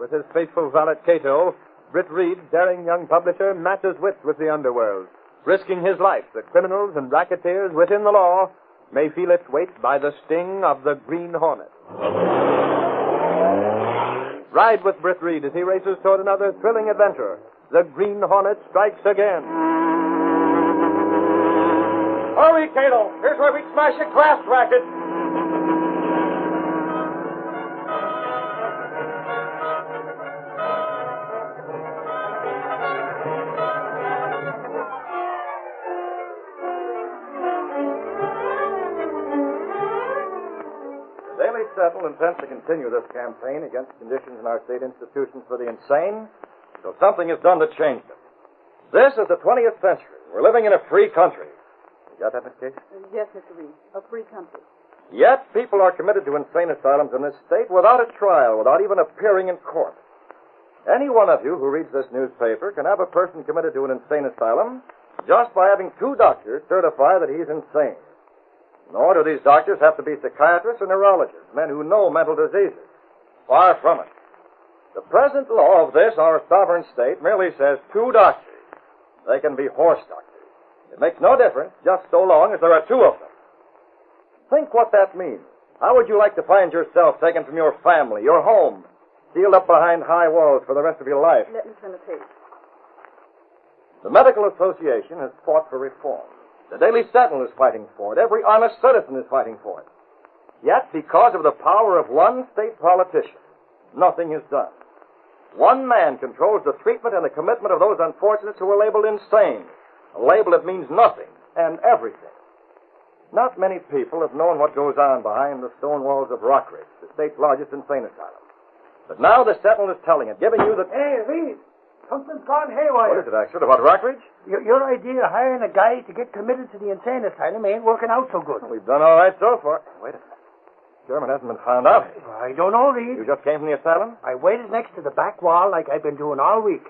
with his faithful valet Cato, Britt Reed, daring young publisher, matches wits with the underworld, risking his life that criminals and racketeers within the law may feel its weight by the sting of the Green Hornet. Ride with Britt Reed as he races toward another thrilling adventure. The Green Hornet strikes again. Hurry, Cato. Here's where we smash a glass racket. The Daily Sentinel intends to continue this campaign against conditions in our state institutions for the insane, so something is done to change them. This is the 20th century. We're living in a free country. You got that, Miss Case? Yes, Mr. Reed. A free country. Yet, people are committed to insane asylums in this state without a trial, without even appearing in court. Any one of you who reads this newspaper can have a person committed to an insane asylum just by having two doctors certify that he's insane. Nor do these doctors have to be psychiatrists or neurologists, men who know mental diseases. Far from it. The present law of this, our sovereign state, merely says two doctors. They can be horse doctors. It makes no difference, just so long as there are two of them. Think what that means. How would you like to find yourself taken from your family, your home, sealed up behind high walls for the rest of your life? Let me turn the page. The Medical Association has fought for reform. The Daily Sentinel is fighting for it. Every honest citizen is fighting for it. Yet, because of the power of one state politician, nothing is done. One man controls the treatment and the commitment of those unfortunates who are labeled insane. A label that means nothing and everything. Not many people have known what goes on behind the stone walls of Rockridge, the state's largest insane asylum. But now the Sentinel is telling it, giving you the... Hey, Reed, something's gone haywire. What is it, Axford, about Rockridge? Your idea of hiring a guy to get committed to the insane asylum ain't working out so good. We've done all right so far. Wait a minute. Sherman hasn't been found out. I don't know, Reed. You just came from the asylum? I waited next to the back wall like I've been doing all week.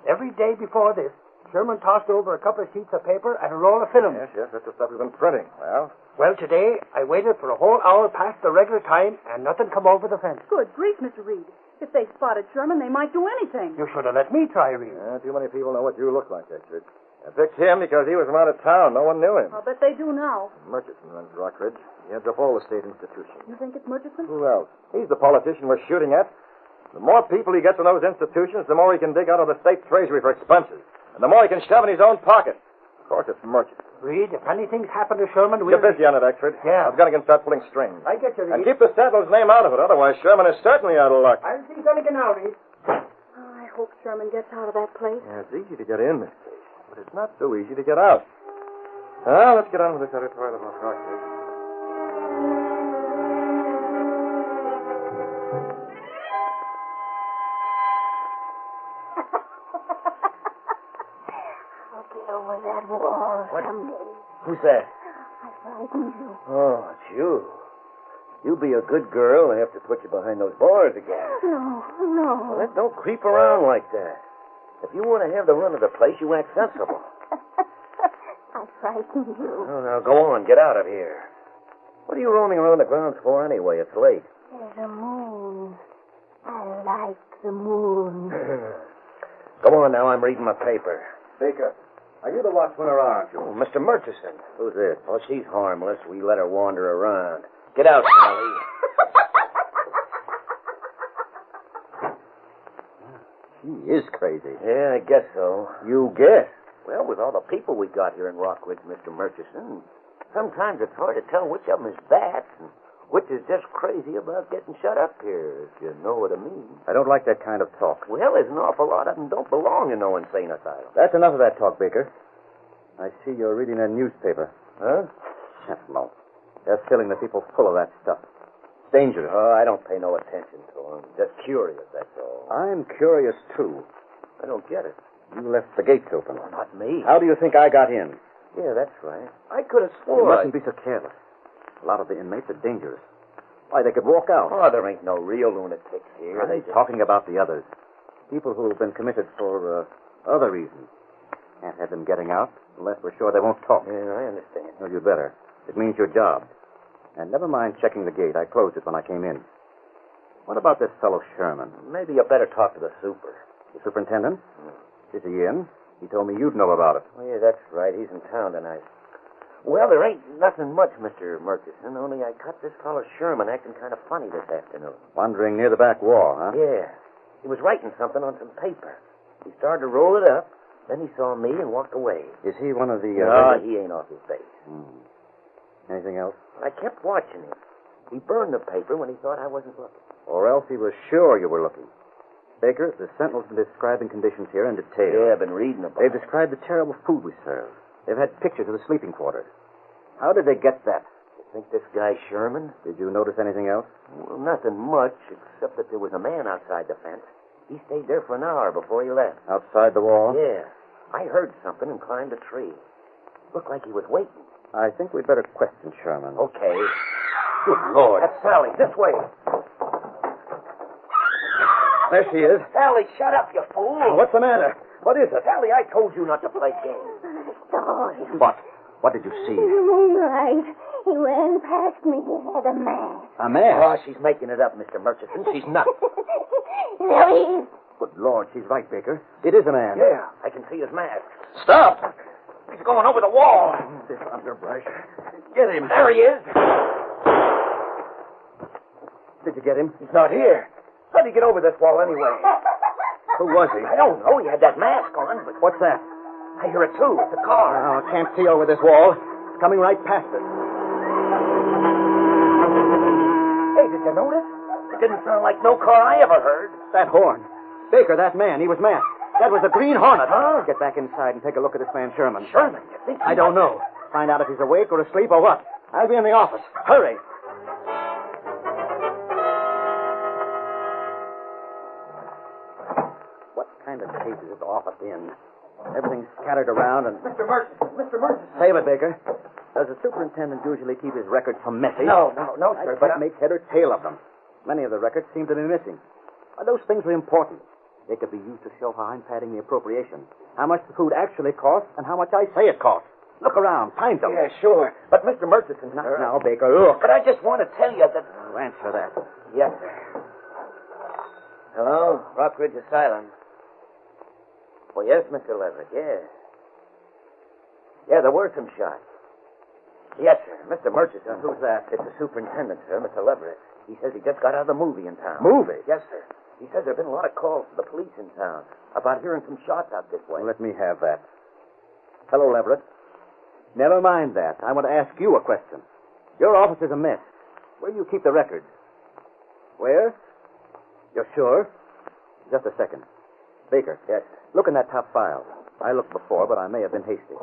Every day before this, Sherman tossed over a couple of sheets of paper and a roll of film. Yes, that's the stuff we've been printing. Well, today, I waited for a whole hour past the regular time, and nothing come over the fence. Good grief, Mr. Reed. If they spotted Sherman, they might do anything. You should have let me try, Reed. Too many people know what you look like, Richard. I picked him because he was from out of town. No one knew him. I'll bet they do now. Murchison runs Rockridge. He heads up all the state institutions. You think it's Murchison? Who else? He's the politician we're shooting at. The more people he gets in those institutions, the more he can dig out of the state treasury for expenses. And the more he can shove in his own pocket. Of course, it's Murchison. Reed, if anything's happened to Sherman, we'll... Get busy on it, Exford. Yeah. I was going to start pulling strings. I get you, Reed. And keep the Sentinel's name out of it. Otherwise, Sherman is certainly out of luck. I'll see Gunnigan now, Reed. I hope Sherman gets out of that place. Yeah, it's easy to get in, Miss Case. But it's not so easy to get out. Well, let's get on with this editorial about Rockridge. Over that wall someday. Who's that? I frightened you. Oh, it's you. You be a good girl and have to put you behind those bars again. No. Well, don't creep around like that. If you want to have the run of the place, you act sensible. I frightened you. Oh, now go on. Get out of here. What are you roaming around the grounds for anyway? It's late. There's a moon. I like the moon. Go on now. I'm reading my paper. Baker, are you the watchman or aren't you? Oh, Mr. Murchison. Who's this? Oh, she's harmless. We let her wander around. Get out, Sally. She is crazy. Yeah, I guess so. You guess? Well, with all the people we got here in Rockridge, Mr. Murchison, sometimes it's hard to tell which of them is bats and which is just crazy about getting shut up here, if you know what I mean. I don't like that kind of talk. Well, there's an awful lot of them don't belong in no insane asylum. That's enough of that talk, Baker. I see you're reading a newspaper. Huh? No. They're filling the people full of that stuff. It's dangerous. Oh, I don't pay no attention to them. Just curious, that's all. I'm curious, too. I don't get it. You left the gates open. Well, not me. How do you think I got in? Yeah, that's right. I could have You sworn. mustn't be so careless. A lot of the inmates are dangerous. Why, they could walk out. Oh, there ain't no real lunatics here. I'm talking about the others. People who have been committed for other reasons. Can't have them getting out unless we're sure they won't talk. Yeah, I understand. Well, you'd better. It means your job. And never mind checking the gate. I closed it when I came in. What about this fellow Sherman? Maybe you better talk to the super. The superintendent? Is he in? He told me you'd know about it. Oh, yeah, that's right. He's in town tonight. Well, there ain't nothing much, Mr. Murchison, only I caught this fellow Sherman acting kind of funny this afternoon. Wandering near the back wall, huh? Yeah. He was writing something on some paper. He started to roll it up. Then he saw me and walked away. Is he one of the... No, he ain't off his base. Anything else? I kept watching him. He burned the paper when he thought I wasn't looking. Or else he was sure you were looking. Baker, the Sentinel's been describing conditions here in detail. Yeah, I've been reading about They've it. described the terrible food we serve. They've had pictures of the sleeping quarters. How did they get that? You think this guy Sherman? Did you notice anything else? Well, nothing much, except that there was a man outside the fence. He stayed there for an hour before he left. Outside the wall? Yeah. I heard something and climbed a tree. Looked like he was waiting. I think we'd better question Sherman. Okay. Good Lord. That's Sally. This way. There she is. Sally, shut up, you fool. What's the matter? What is it? Sally, I told you not to play games. I saw him. What? What did you see? In the moonlight. He ran past me. He had a mask. A man. Oh, she's making it up, Mr. Murchison. She's nuts. There he is. Good Lord, she's right, Baker. It is a man. Yeah, I can see his mask. Stop! He's going over the wall. This underbrush. Get him. There he is. Did you get him? He's not here. How'd he get over this wall anyway? Who was he? I don't know. He had that mask on, but What's that? I hear it too. It's a car. Oh, I can't see over this wall. It's coming right past us. Hey, did you notice? It didn't sound like no car I ever heard. That horn. Baker, that man, he was masked. That was the Green Hornet. Huh? Get back inside and take a look at this man, Sherman. Sherman, you think I don't know. Find out if he's awake or asleep or what. I'll be in the office. Hurry. What kind of case is this office in? Everything's scattered around and... Mr. Murchison. Mr. Murchison. Save it, Baker. Does the superintendent usually keep his records so messy? No, sir. I can't make head or tail of them. Many of the records seem to be missing. Those things are important. They could be used to show how I'm padding the appropriation, how much the food actually costs, and how much I say it costs. Look around. Find them. Yeah, sure. But Mr. Murchison, Not sir. now, Baker. Look. But I just want to tell you that... Oh, answer that. Yes, sir. Hello, Rockridge Asylum. Oh, yes, Mr. Leverett, yes. Yeah, there were some shots. Yes, sir. Mr. Murchison. Who's that? It's the superintendent, sir, Mr. Leverett. He says he just got out of the movie in town. Movie? Yes, sir. He says there have been a lot of calls to the police in town about hearing some shots out this way. Well, let me have that. Hello, Leverett. Never mind that. I want to ask you a question. Your office is a mess. Where do you keep the records? Where? You're sure? Just a second. Baker. Yes, sir. Look in that top file. I looked before, but I may have been hasty.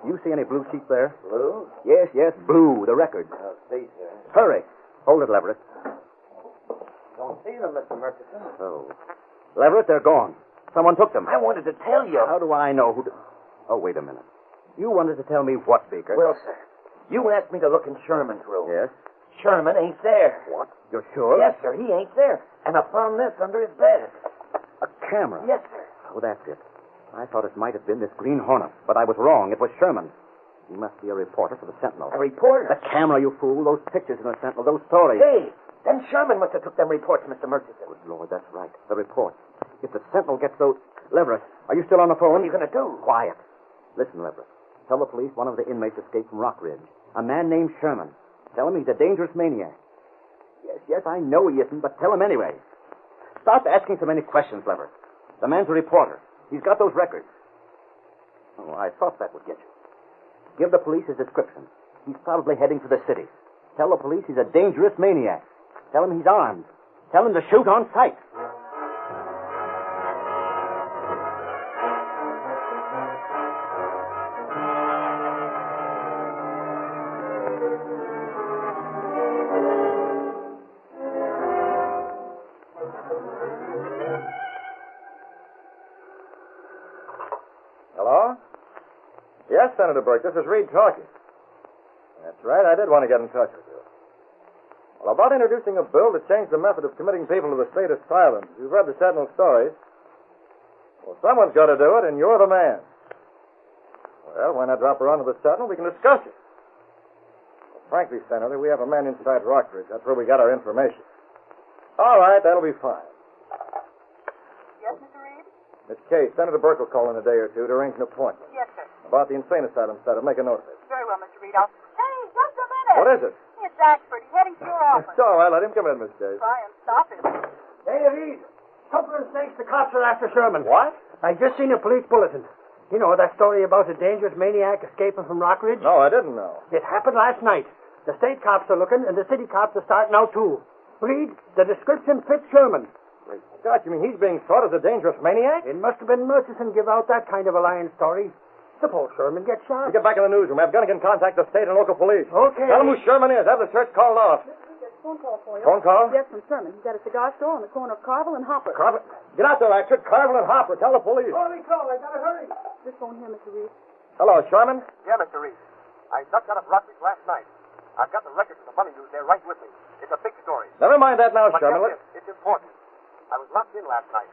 You see any blue sheets there? Blue? Yes, blue. The records. I'll see, sir. Hurry. Hold it, Leverett. Don't see them, Mr. Murchison. Oh. Leverett, they're gone. Someone took them. I wanted to tell you. How do I know who... Oh, wait a minute. You wanted to tell me what, Baker? Well, sir, you asked me to look in Sherman's room. Yes? Sherman ain't there. What? You're sure? Yes, sir, he ain't there. And I found this under his bed. A camera? Yes, sir. Oh, that's it. I thought it might have been this Green Hornet, but I was wrong. It was Sherman. He must be a reporter for the Sentinel. A reporter? The camera, you fool. Those pictures in the Sentinel, those stories. Hey, then Sherman must have took them reports, Mr. Murchison. Good Lord, that's right. The reports. If the Sentinel gets those... Leverett, are you still on the phone? What are you going to do? Quiet. Listen, Leverett. Tell the police one of the inmates escaped from Rockridge. A man named Sherman. Tell him he's a dangerous maniac. Yes, I know he isn't, but tell him anyway. Stop asking so many questions, Leverett. The man's a reporter. He's got those records. Oh, I thought that would get you. Give the police his description. He's probably heading for the city. Tell the police he's a dangerous maniac. Tell him he's armed. Tell him to shoot on sight. Hello? Yes, Senator Burke, this is Reed talking. That's right, I did want to get in touch with you. Well, about introducing a bill to change the method of committing people to the state asylums. You've read the Sentinel stories. Well, someone's got to do it, and you're the man. Well, why not drop around to the Sentinel? We can discuss it. Well, frankly, Senator, we have a man inside Rockridge. That's where we got our information. All right, that'll be fine. Yes, Mr. Reed? Miss Kay, Senator Burke will call in a day or two to arrange an appointment. Yes, sir. About the insane asylum setup. Make a note of it. Very well, Mr. Reed. Hey, just a minute. What is it? It's Axford. He's heading to your office. It's all right. Let him come in, Miss Kay. Try and stop him. Hey, Reed. Something thinks the cops are after Sherman. What? I just seen a police bulletin. You know, that story about a dangerous maniac escaping from Rockridge? No, I didn't know. It happened last night. The state cops are looking, and the city cops are starting out, too. Reed, the description fits Sherman. Great Scott, you mean he's being sought as a dangerous maniac? It must have been Murchison give out that kind of a lying story. Suppose Sherman gets shot. You get back in the newsroom. Have Gunnigan contact the state and local police. Okay. Tell them who Sherman is. Have the search called off. Phone call for you. Phone call? Yes, from Sherman. He's at a cigar store on the corner of Carvel and Hopper. Carver. Get out there, Axford. Carvel and Hopper. Tell the police. Holy cow, I gotta hurry. This phone here, Mr. Reed. Hello, Sherman. Yeah, Mr. Reed. I ducked out of Rockridge last night. I've got the records of the money news there right with me. It's a big story. Never mind that now, But Sherman. get this, it's important. I was locked in last night.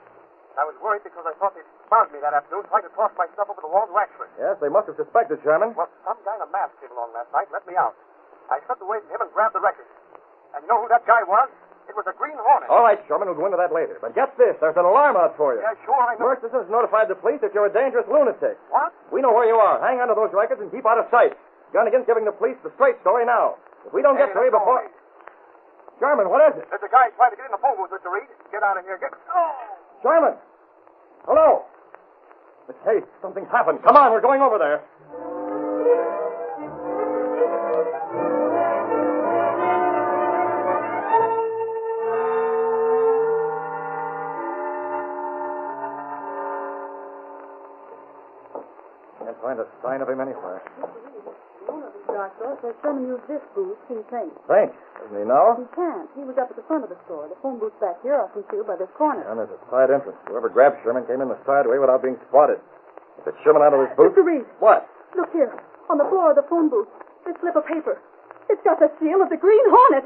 I was worried because I thought they'd found me that afternoon trying to toss my stuff over the wall to Axford. Yes, they must have suspected Sherman. Well, some guy in a mask came along last night and let me out. I slipped away from him and grabbed the records. And you know who that guy was? It was a Green Hornet. All right, Sherman, we'll go into that later. But get this, there's an alarm out for you. Yeah, sure, I know. Murchison's notified the police that you're a dangerous lunatic. What? We know where you are. Hang on to those records and keep out of sight. Gunnigan's giving the police the straight story now. If we don't get to you before... Sherman, what is it? There's a guy trying to get in the phone booth, Mr. Reed. Get out of here. Get... Oh! Sherman! Hello? Miss Hayes, something's happened. Come on, we're going over there. Can't find a sign of him anywhere. The owner of the cigar store says Sherman used this booth in Saint. Thanks. Doesn't he know? He can't. He was up at the front of the store. The phone booth's back here, off concealed by this corner. And there's a side entrance. Whoever grabbed Sherman came in the side way without being spotted. If it's Sherman out of his booth... Mr. Reed. What? Look here. On the floor of the phone booth. This slip of paper. It's got the seal of the Green Hornet.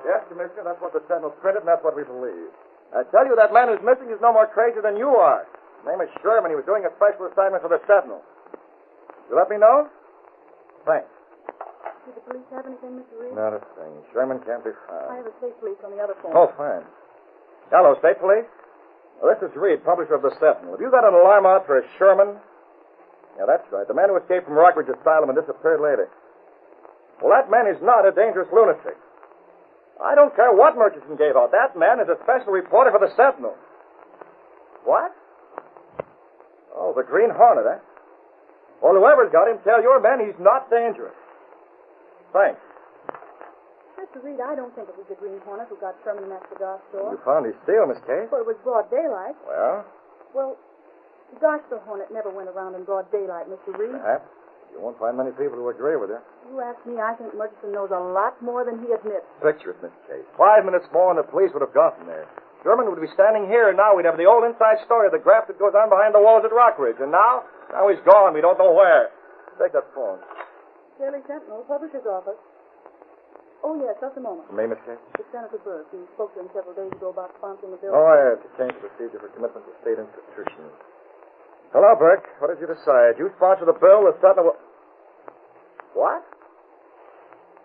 Yes, Commissioner, that's what the Sentinel printed, and that's what we believe. I tell you, that man who's missing is no more crazy than you are. His name is Sherman. He was doing a special assignment for the Sentinel. You let me know? Thanks. Did the police have anything, Mr. Reed? Not a thing. Sherman can't be I found. have a state police on the other phone. Oh, fine. Hello, State Police. Well, this is Reed, publisher of the Sentinel. Have you got an alarm out for a Sherman? Yeah, that's right. The man who escaped from Rockridge Asylum and disappeared later. Well, that man is not a dangerous lunatic. I don't care what Murchison gave out. That man is a special reporter for the Sentinel. What? Oh, the Green Hornet, eh? Well, whoever's got him, tell your men he's not dangerous. Thanks. Mr. Reed, I don't think it was the Green Hornet who got Sherman in that cigar store. You found his seal, Miss Kay? Well, it was broad daylight. Well, Well, the cigar store Hornet never went around in broad daylight, Mr. Reed. perhaps. You won't find many people who agree with you. You ask me, I think Murchison knows a lot more than he admits. Picture it, Miss Kay. 5 minutes more and the police would have gotten there. Sherman would be standing here, and now we'd have the old inside story of the graft that goes on behind the walls at Rockridge. And now he's gone. We don't know where. Take that phone. Daily Sentinel, publisher's office. Oh, yes, just a moment. Me, Miss Kay? It's Senator Burke. You spoke to him several days ago about sponsoring the bill. Oh, I have to change the procedure for commitment to state institutions. Hello, Burke. What did you decide? You sponsor the bill, the Sentinel will... What?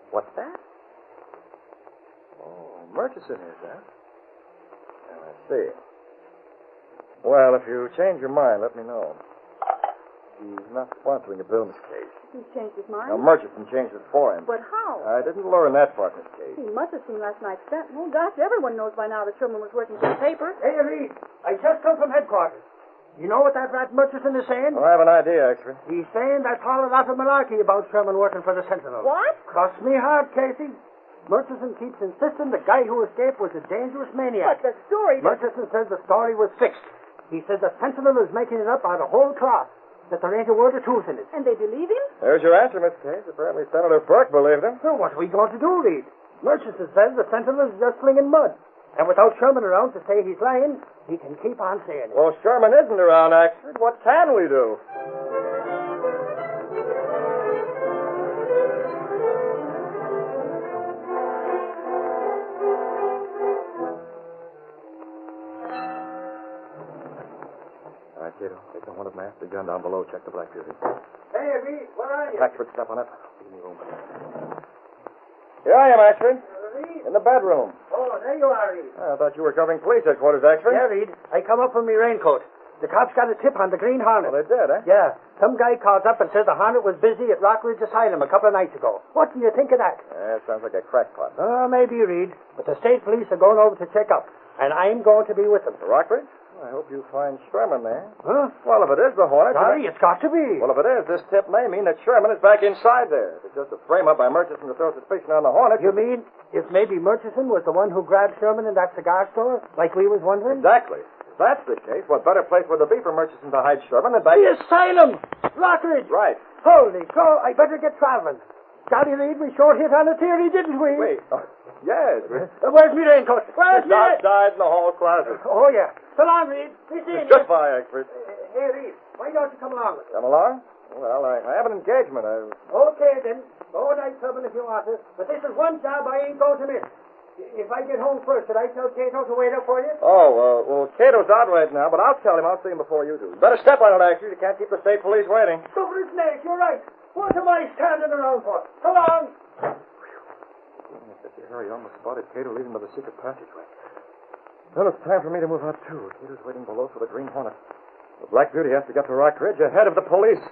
What's that? Oh, Murchison is, huh? I see. Well, if you change your mind, let me know. He's not sponsoring a bill, Miss Case. He's changed his mind. Now, Murchison changed it for him. But how? I didn't learn that part, Miss Case. He must have seen last night's Sentinel. Gosh, everyone knows by now that Sherman was working for the paper. Hey, Reed, I just come from headquarters. You know what that rat Murchison is saying? Well, I have an idea, actually. He's saying that's all a lot of malarkey about Sherman working for the Sentinel. What? Cross me hard, Casey. Murchison keeps insisting the guy who escaped was a dangerous maniac. But the story... Murchison says the story was fixed. He says the Sentinel is making it up out of whole cloth. that there ain't a word of truth in it. And they believe him? There's your answer, Miss Case. Apparently Senator Burke believed him. So what are we going to do, Reed? Murchison says the Sentinel is just slinging mud. And without Sherman around to say he's lying, he can keep on saying it. Well, Sherman isn't around, actually. What can we do? All right, kiddo. Take the wanted mask, the gun down below. Check the Black Beauty. Hey, Reed, where are you? Ashford, step on it. Give me room. Here I am, Ashford. Reed? In the bedroom. Oh, there you are, Reed. I thought you were covering police headquarters, Ashford. Yeah, Reed. I come up from my raincoat. The cops got a tip on the Green Hornet. Well, they did, eh? Yeah. Some guy calls up and says the Hornet was busy at Rockridge Asylum a couple of nights ago. What do you think of that? It sounds like a crackpot. Oh, maybe, Reed. But the state police are going over to check up. And I'm going to be with them. The Rockridge? I hope you find Sherman there. Huh? Well, if it is the Hornet... Sorry, it's got to be. Well, if it is, this tip may mean that Sherman is back inside there. If it's just a frame-up by Murchison to throw suspicion on the Hornet... You mean if maybe Murchison was the one who grabbed Sherman in that cigar store, like we was wondering? Exactly. If that's the case, what better place would there be for Murchison to hide Sherman than back... The asylum! Rockridge! Right. Holy cow, I better get traveling. Golly, Reed, we sure hit on a theory, didn't we? Wait. Yes. Where's me raincoat? Where's It's me... outside in the hall closet. Oh, yeah. So long, Reed. Be seeing you. Goodbye, Ashford. Hey, Reed, why don't you come along with me? Come along? Well, I have an engagement. Okay, then. Go night clubbing if you want to. But this is one job I ain't going to miss. If I get home first, should I tell Cato to wait up for you? Oh, well, Cato's out right now, but I'll tell him. I'll see him before you do. You better step on it, Ashford. You can't keep the state police waiting. Stupid as snake, you're right. What am I standing around for? Come on. Harry almost spotted Cato leaving by the secret passageway. Well, it's time for me to move out, too. Cato's waiting below for the Green Hornet. The Black Beauty has to get to Rock Ridge ahead of the police.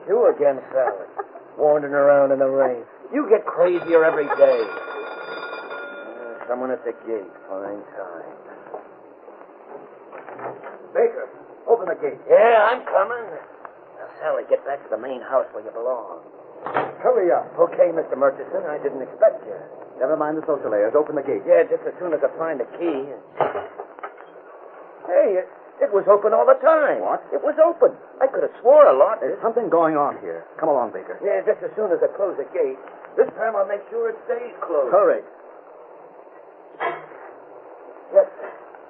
You again, Sally. Wandering around in the rain. You get crazier every day. Someone at the gate. Fine time. Baker, open the gate. Yeah, I'm coming. Now, Sally, get back to the main house where you belong. Hurry up. Okay, Mr. Murchison. I didn't expect you. Never mind the social layers. Open the gate. Yeah, just as soon as I find the key. Hey, it was open all the time. What? It was open. I could have swore a lot. There's something going on here. Come along, Baker. Yeah, just as soon as I close the gate. This time I'll make sure it stays closed. Hurry. Yes.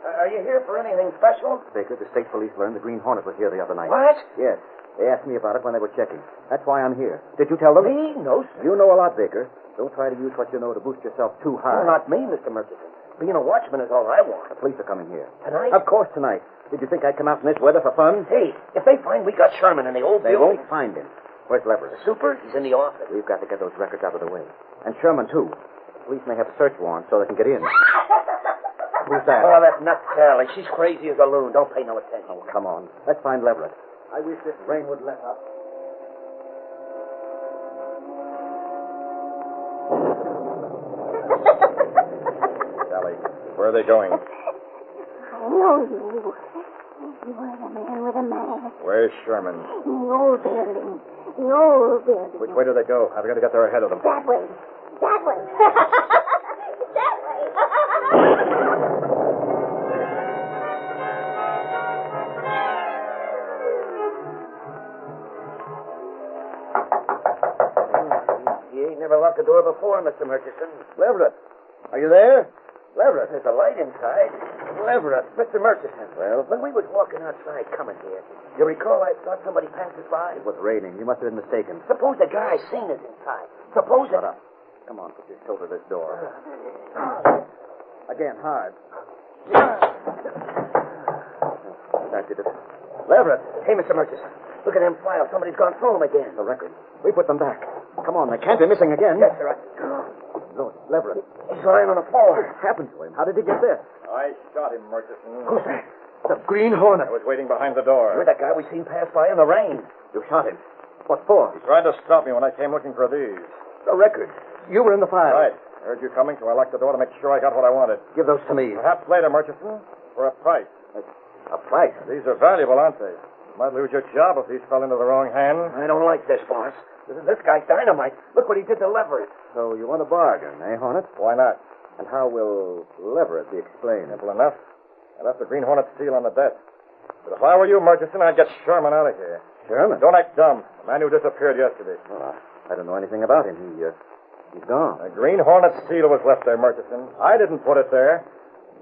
Are you here for anything special? Baker, the state police learned the Green Hornet was here the other night. What? Yes. They asked me about it when they were checking. That's why I'm here. Did you tell them? Me? No, sir. You know a lot, Baker. Don't try to use what you know to boost yourself too high. No, not me, Mr. Murchison. Being a watchman is all I want. The police are coming here. Tonight? Of course, tonight. Did you think I'd come out in this weather for fun? Hey, if they find we got Sherman in the old They building... won't find him. Where's Leverett? The super? He's in the office. We've got to get those records out of the way. And Sherman, too. The police may have a search warrant so they can get in. Who's that? Oh, that's not Sally. She's crazy as a loon. Don't pay no attention. Oh, come on. Let's find Leverett. I wish this rain would let up. Sally, where are they going? I know you. You are the man with the mask. Where's Sherman? In the old building. The old building. Which way do they go? I've got to get there ahead of them. That way. That way. That way. He ain't never locked the door before, Mr. Murchison. Leverett, are you there? Leverett, there's a light inside. Leverett, Mr. Murchison. Well? When we was walking outside coming here, you recall I thought somebody passed us by? It was raining. You must have been mistaken. Suppose the guy seen us inside. Suppose Shut up. Come on, put your shoulder to this door. Again, hard. That did it. Leverett. Hey, Mr. Murchison. Look at them files. Somebody's gone through them again. The record. We put them back. Come on, they can't be missing again. Yes, sir. Look, Leverett. He's lying on the floor. What happened to him? How did he get this? I shot him, Murchison. Who's that? The Green Hornet. I was waiting behind the door. You're that guy we seen pass by in the rain. You shot him. What for? He tried to stop me when I came looking for these. The record. You were in the file. Right. I heard you coming, so I locked the door to make sure I got what I wanted. Give those to me. Perhaps later, Murchison, for a price. A flash? These are valuable, aren't they? You might lose your job if these fell into the wrong hands. I don't like this, boss. This guy's dynamite. Look what he did to Leverett. So you want a bargain, eh, Hornet? Why not? And how will Leverett be explained? Simple enough. I left the Green Hornet seal on the desk. But if I were you, Murchison, I'd get Sherman out of here. Sherman? Don't act dumb. The man who disappeared yesterday. Well, I don't know anything about him. He's gone. The Green Hornet seal was left there, Murchison. I didn't put it there.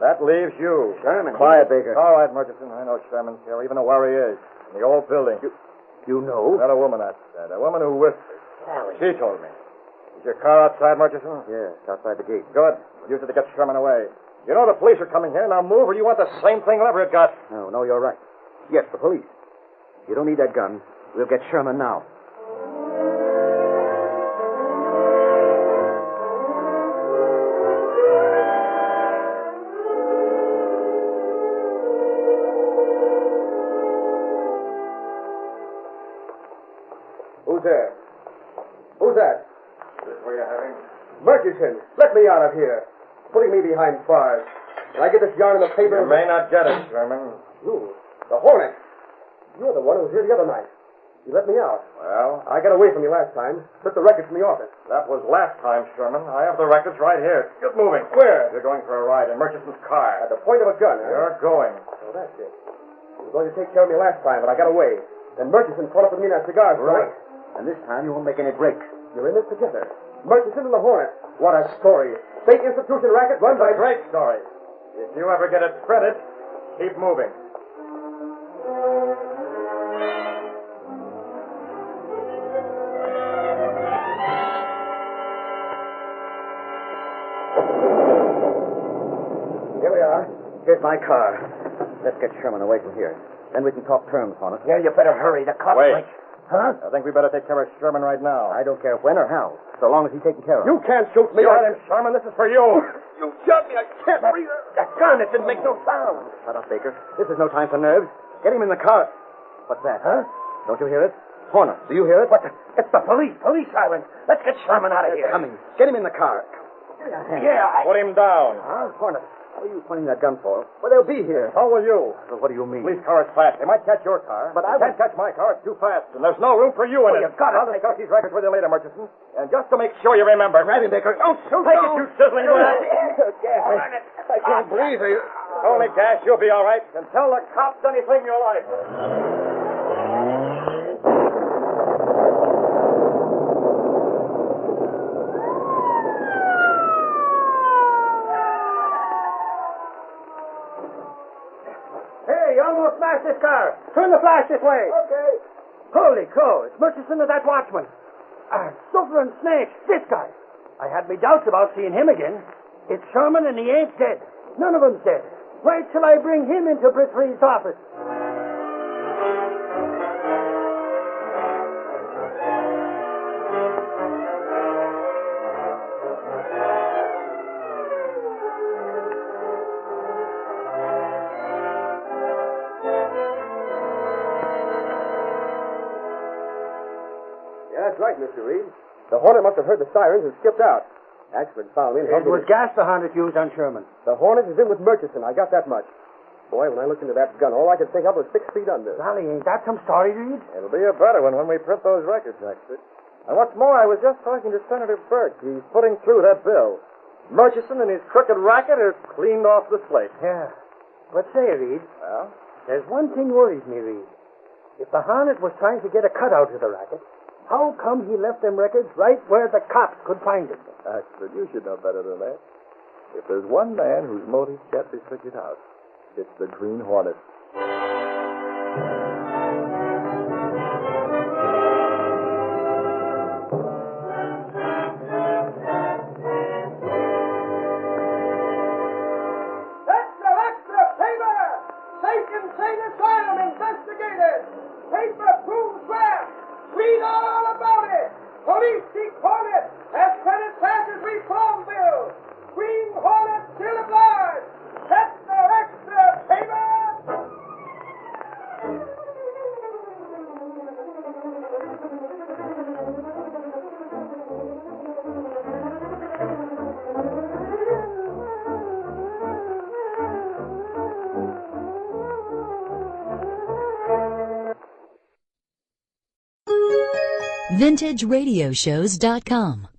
That leaves you. Sherman. Quiet, Baker. All right, Murchison. I know Sherman's here. I even know where he is. In the old building. You know? Not a woman, that said. A woman who whispered. Sally. She told me. Is your car outside, Murchison? Yes, outside the gate. Good. We'll use it to get Sherman away. You know the police are coming here. Now move, or you want the same thing Leverett got. No, you're right. Yes, the police. You don't need that gun. We'll get Sherman now. Who's there? Who's that? This way you're having. Murchison, let me out of here. Putting me behind bars. Can I get this yarn in the paper? You may not get it, Sherman. You, the Hornet. You're the one who was here the other night. You let me out. Well, I got away from you last time. Took the records from the office. that was last time, Sherman. I have the records right here. Get moving. Where? You're going for a ride in Murchison's car. At the point of a gun, huh? You're going. So that's it. You were going to take care of me last time, but I got away. Then Murchison caught up with me in that cigar store. Right. And this time you won't make any breaks. You're in this together. Murchison and the Hornet. What a story. State institution racket run by... It's a great story. If you ever get it printed, keep moving. Here we are. Here's my car. Let's get Sherman away from here. Then we can talk terms on it. Yeah, you better hurry. The cops Wait. might... Huh? I think we better take care of Sherman right now. I don't care when or how, so long as he's taken care of. You can't shoot me. You heard him, Sherman. This is for you. You shot me. I can't breathe. That gun, it didn't make no sound. Shut up, Baker. This is no time for nerves. Get him in the car. What's that? Huh? Don't you hear it? Hornet, do you hear it? What the... It's the police. Police siren. Let's get Sherman out of here. Coming. Get him in the car. Yeah, Put him down. Huh? Hornet, what are you pointing that gun for? Well, they'll be here. So will you. Well, what do you mean? Police car is fast. They might catch your car. But they I can't catch my car. It's too fast. And there's no room for you in it. you've got it. I'll discuss these records with you later, Murchison. And just to make sure you remember. Grab him, Baker. Don't shoot. Take it, you sizzling rat. I can't breathe. Only gas. You'll be all right. And tell the cops anything you like. Hey, you almost smashed this car. Turn the flash this way. Okay. Holy cow, it's Murchison and that watchman. Suffering snake, this guy. I had me doubts about seeing him again. It's Sherman and he ain't dead. None of them's dead. Wait till I bring him into Brittfried's office. Yeah, that's right, Mr. Reed. The Hornet must have heard the sirens and skipped out. Ashford found me and It helped me. was gas the Hornet used on Sherman. The Hornet is in with Murchison. I got that much. Boy, when I looked into that gun, all I could think of was 6 feet under. Golly, ain't that some story, Reed? It'll be a better one when we print those records, Ashford. And what's more, I was just talking to Senator Burke. He's putting through that bill. Murchison and his crooked racket are cleaned off the slate. Yeah. But say, Reed, Well? there's one thing worries me, Reed. If the Hornet was trying to get a cutout of the racket, how come he left them records right where the cops could find it? Ashford, you should know better than that. If there's one man whose motives can't be figured out, it's the Green Hornet. Extra paper! Safe insane asylum investigated! Paper proves draft! Read all about it! Police seek Hornet as Senate passes reform bill! Green Hornet still at large! That's the extra paper! VintageRadioshows.com.